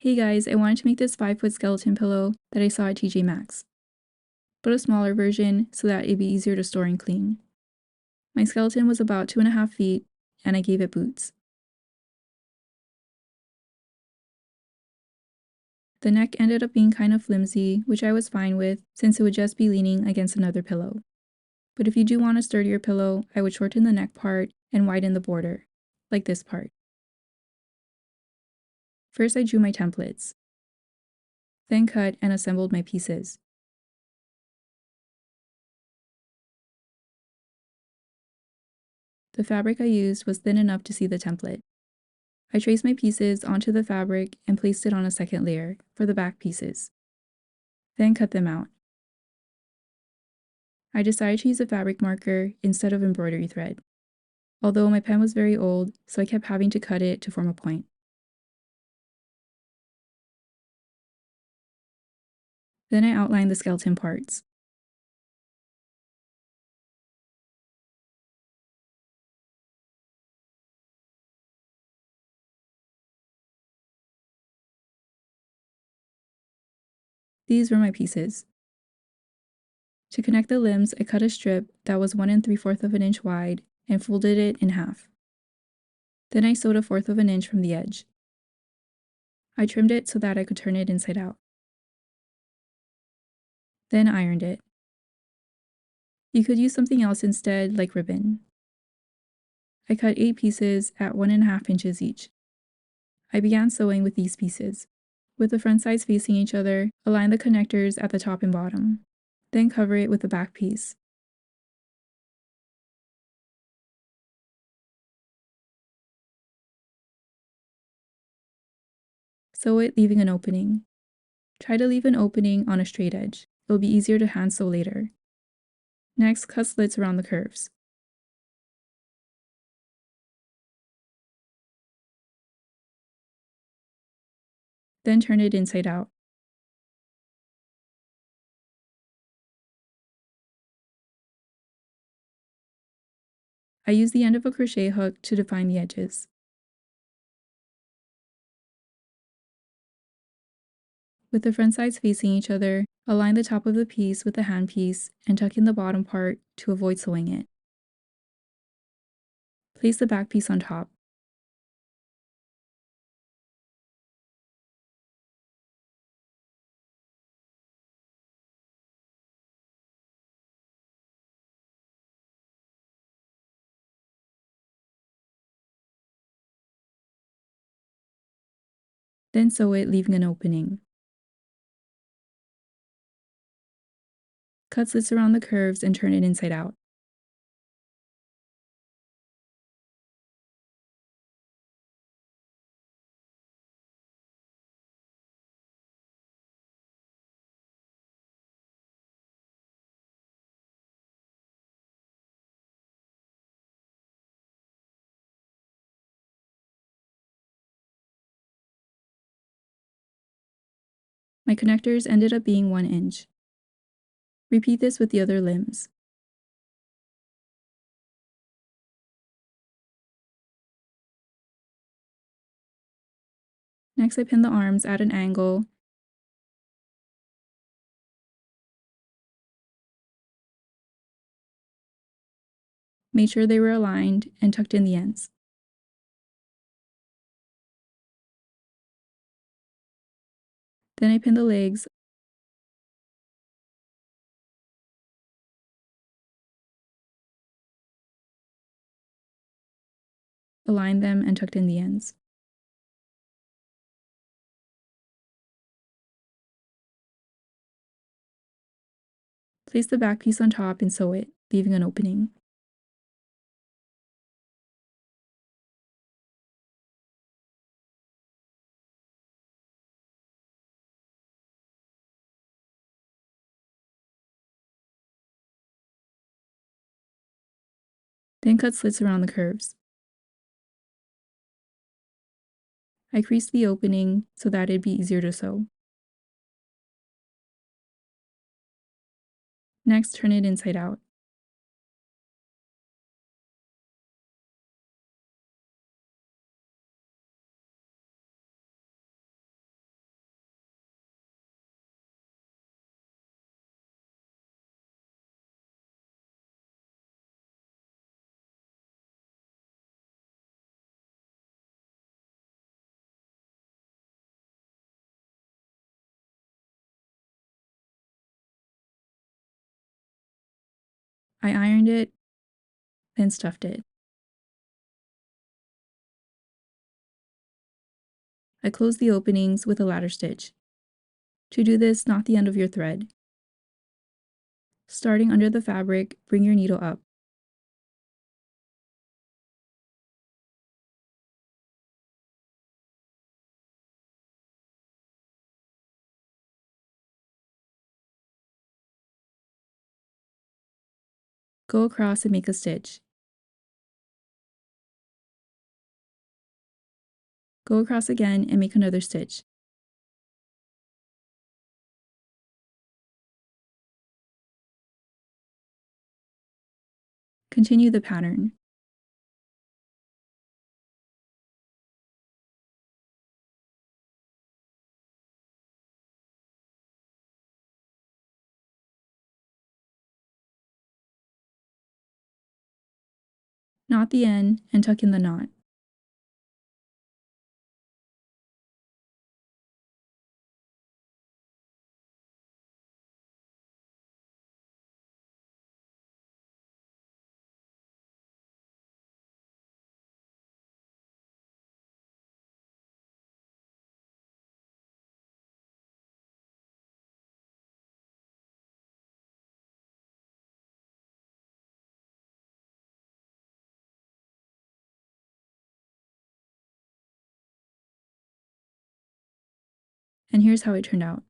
Hey guys, I wanted to make this 5-foot skeleton pillow that I saw at TJ Maxx, but a smaller version so that it'd be easier to store and clean. My skeleton was about 2.5 feet, and I gave it boots. The neck ended up being kind of flimsy, which I was fine with since it would just be leaning against another pillow. But if you do want a sturdier pillow, I would shorten the neck part and widen the border, like this part. First I drew my templates, then cut and assembled my pieces. The fabric I used was thin enough to see the template. I traced my pieces onto the fabric and placed it on a second layer for the back pieces, then cut them out. I decided to use a fabric marker instead of embroidery thread, although my pen was very old, so I kept having to cut it to form a point. Then I outlined the skeleton parts. These were my pieces. To connect the limbs, I cut a strip that was 1 3/4 of an inch wide and folded it in half. Then I sewed 1/4 of an inch from the edge. I trimmed it so that I could turn it inside out. Then ironed it. You could use something else instead, like ribbon. I cut 8 pieces at 1.5 inches each. I began sewing with these pieces. With the front sides facing each other, align the connectors at the top and bottom. Then cover it with the back piece. Sew it, leaving an opening. Try to leave an opening on a straight edge. It'll be easier to hand sew later. Next, cut slits around the curves. Then turn it inside out. I use the end of a crochet hook to define the edges. With the front sides facing each other, align the top of the piece with the hand piece and tuck in the bottom part to avoid sewing it. Place the back piece on top. Then sew it, leaving an opening. Cut slits around the curves and turn it inside out. My connectors ended up being 1 inch. Repeat this with the other limbs. Next, I pin the arms at an angle made sure they were aligned, and tucked in the ends. Then I pin the legs, aligned them, and tucked in the ends. Place the back piece on top and sew it, leaving an opening. Then cut slits around the curves. I creased the opening so that it'd be easier to sew. Next, turn it inside out. I ironed it, then stuffed it. I closed the openings with a ladder stitch. To do this, knot the end of your thread. Starting under the fabric, bring your needle up. Go across and make a stitch. Go across again and make another stitch. Continue the pattern. Knot the end and tuck in the knot. And here's how it turned out.